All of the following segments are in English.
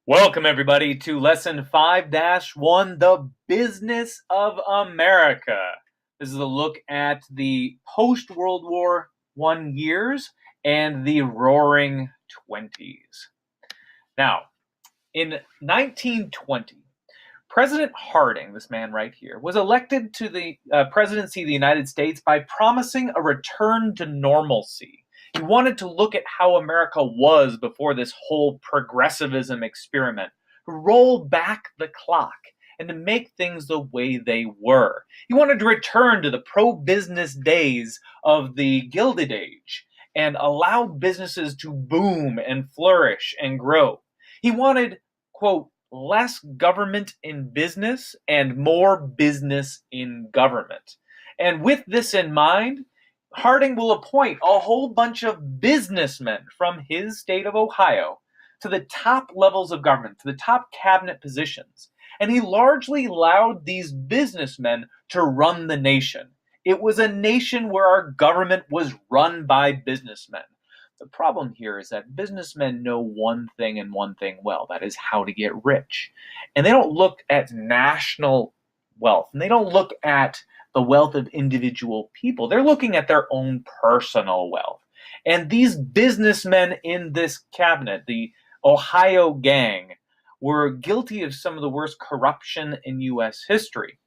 Welcome, everybody, to Lesson 5-1, The Business of America. This is a look at the post-World War I years and the Roaring Twenties. Now, in 1920, President Harding, this man right here, was elected to the presidency of the United States by promising a return to normalcy. He wanted to look at how America was before this whole progressivism experiment, to roll back the clock and to make things the way they were. He wanted to return to the pro-business days of the Gilded Age and allow businesses to boom and flourish and grow. He wanted, quote, less government in business and more business in government. And with this in mind, Harding will appoint a whole bunch of businessmen from his state of Ohio to the top levels of government, to the top cabinet positions. And he largely allowed these businessmen to run the nation. It was a nation where our government was run by businessmen. The problem here is that businessmen know one thing and one thing well, that is how to get rich. And they don't look at national wealth, and they don't look at the wealth of individual people. They're looking at their own personal wealth. And these businessmen in this cabinet, the Ohio gang, were guilty of some of the worst corruption in U.S. history.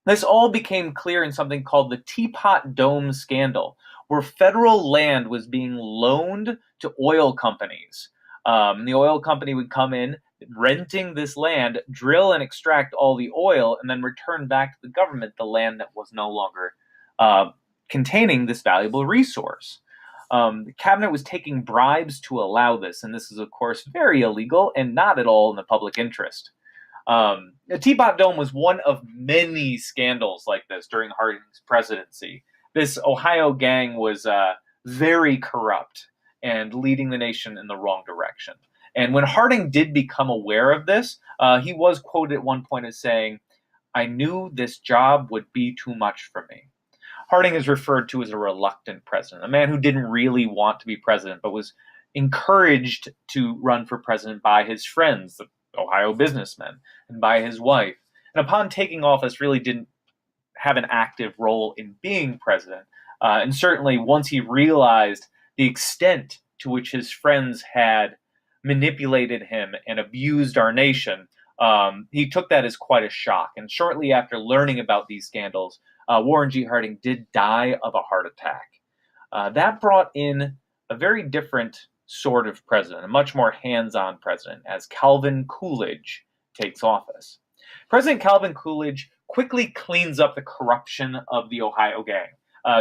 This all became clear in something called the Teapot Dome scandal, where federal land was being loaned to oil companies. The oil company would come in, renting this land, drill and extract all the oil, and then return back to the government the land that was no longer containing this valuable resource. The cabinet was taking bribes to allow this, and this is, of course, very illegal and not at all in the public interest. The Teapot Dome was one of many scandals like this during Harding's presidency. This Ohio gang was very corrupt and leading the nation in the wrong direction. And when Harding did become aware of this, he was quoted at one point as saying, "I knew this job would be too much for me." Harding is referred to as a reluctant president, a man who didn't really want to be president, but was encouraged to run for president by his friends, the Ohio businessmen, and by his wife. And upon taking office, really didn't have an active role in being president. And certainly once he realized the extent to which his friends had manipulated him and abused our nation, he took that as quite a shock. And shortly after learning about these scandals, Warren G. Harding did die of a heart attack. That brought in a very different sort of president, a much more hands-on president, as Calvin Coolidge takes office. President Calvin Coolidge quickly cleans up the corruption of the Ohio gang,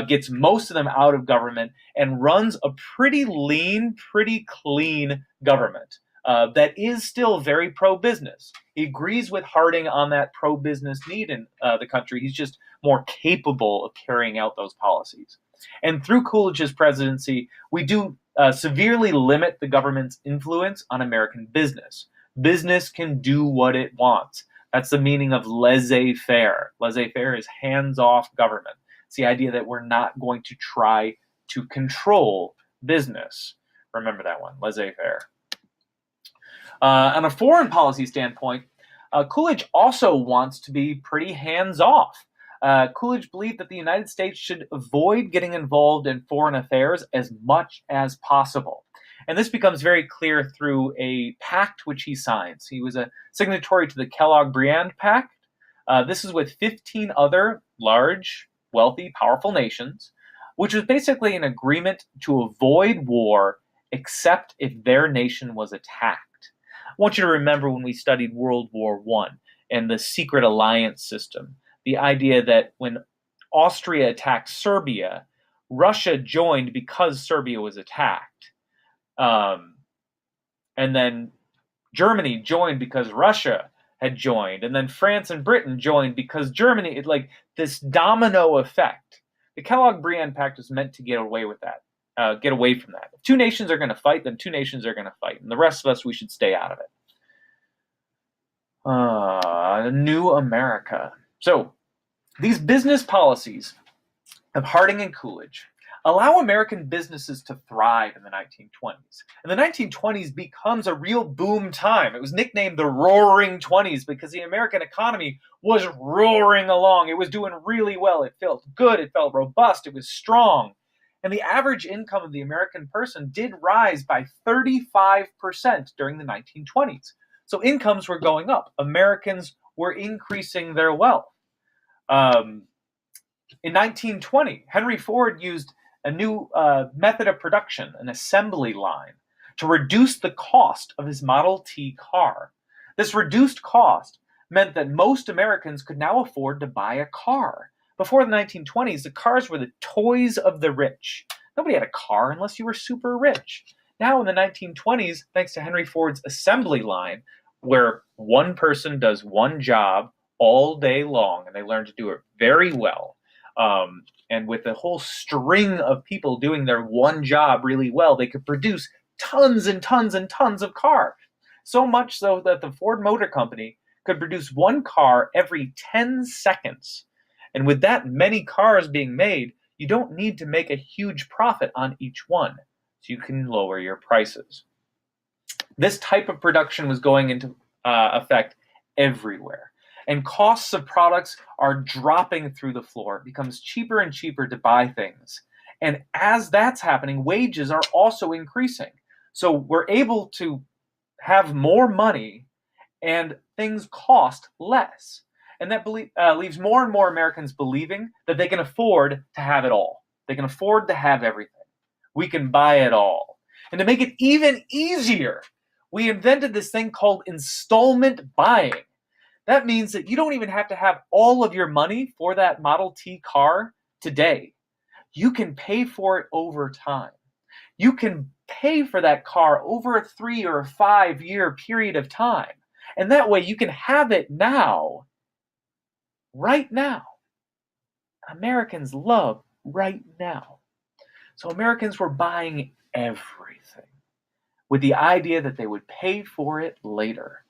gets most of them out of government, and runs a pretty lean, pretty clean government that is still very pro-business. He agrees with Harding on that pro-business need in the country. He's just more capable of carrying out those policies. And through Coolidge's presidency, we do severely limit the government's influence on American business. Business can do what it wants. That's the meaning of laissez-faire. Laissez-faire is hands-off government. It's the idea that we're not going to try to control business. Remember that one, laissez-faire. On a foreign policy standpoint, Coolidge also wants to be pretty hands-off. Coolidge believed that the United States should avoid getting involved in foreign affairs as much as possible. And this becomes very clear through a pact which he signs. He was a signatory to the Kellogg-Briand Pact. This is with 15 other large, wealthy, powerful nations, which was basically an agreement to avoid war except if their nation was attacked. I want you to remember when we studied World War I and the secret alliance system, the idea that when Austria attacked Serbia, Russia joined because Serbia was attacked. And then Germany joined because Russia had joined. And then France and Britain joined because Germany, like this domino effect. The Kellogg-Briand Pact was meant to get away with that, get away from that. If two nations are going to fight, then two nations are going to fight. And the rest of us, we should stay out of it. New America. So these business policies of Harding and Coolidge allow American businesses to thrive in the 1920s. And the 1920s becomes a real boom time. It was nicknamed the Roaring Twenties because the American economy was roaring along. It was doing really well. It felt good. It felt robust. It was strong. And the average income of the American person did rise by 35% during the 1920s. So incomes were going up. Americans were increasing their wealth. In 1920, Henry Ford used a new method of production, an assembly line, to reduce the cost of his Model T car. This reduced cost meant that most Americans could now afford to buy a car. Before the 1920s, the cars were the toys of the rich. Nobody had a car unless you were super rich. Now in the 1920s, thanks to Henry Ford's assembly line, where one person does one job all day long, and they learn to do it very well, and with a whole string of people doing their one job really well, they could produce tons and tons and tons of cars. So much so that the Ford Motor Company could produce one car every 10 seconds. And with that many cars being made, you don't need to make a huge profit on each one, so you can lower your prices. This type of production was going into effect everywhere. And costs of products are dropping through the floor. It becomes cheaper and cheaper to buy things. And as that's happening, wages are also increasing. So we're able to have more money and things cost less. And that leaves more and more Americans believing that they can afford to have it all. They can afford to have everything. We can buy it all. And to make it even easier, we invented this thing called installment buying. That means that you don't even have to have all of your money for that Model T car today. You can pay for it over time. You can pay for that car over a 3 or 5 year period of time. And that way you can have it now, right now. Americans love right now. So Americans were buying everything with the idea that they would pay for it later.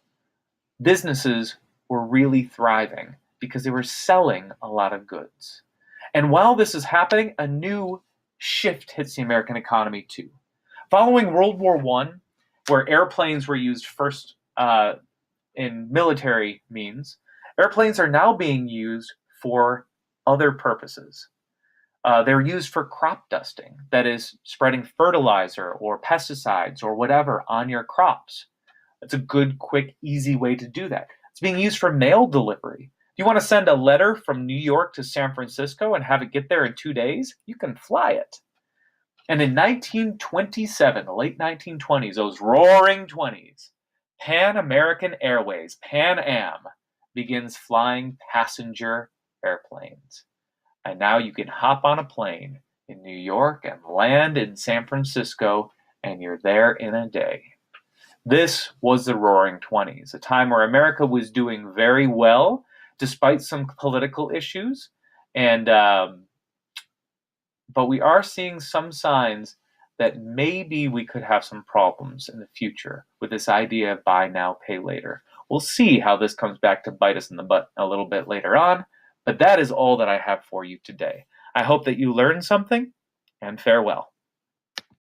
Businesses were really thriving because they were selling a lot of goods. And while this is happening, a new shift hits the American economy too. Following World War I, where airplanes were used first in military means, airplanes are now being used for other purposes. They're used for crop dusting, that is, spreading fertilizer or pesticides or whatever on your crops. It's a good, quick, easy way to do that. It's being used for mail delivery. If you want to send a letter from New York to San Francisco and have it get there in 2 days, you can fly it. And in 1927, the late 1920s, those roaring 20s, Pan American Airways, Pan Am, begins flying passenger airplanes. And now you can hop on a plane in New York and land in San Francisco, and you're there in a day. This was the Roaring Twenties, a time where America was doing very well despite some political issues, and but we are seeing some signs that maybe we could have some problems in the future with this idea of buy now, pay later. We'll see how this comes back to bite us in the butt a little bit later on, but that is all that I have for you today. I hope that you learned something, and farewell.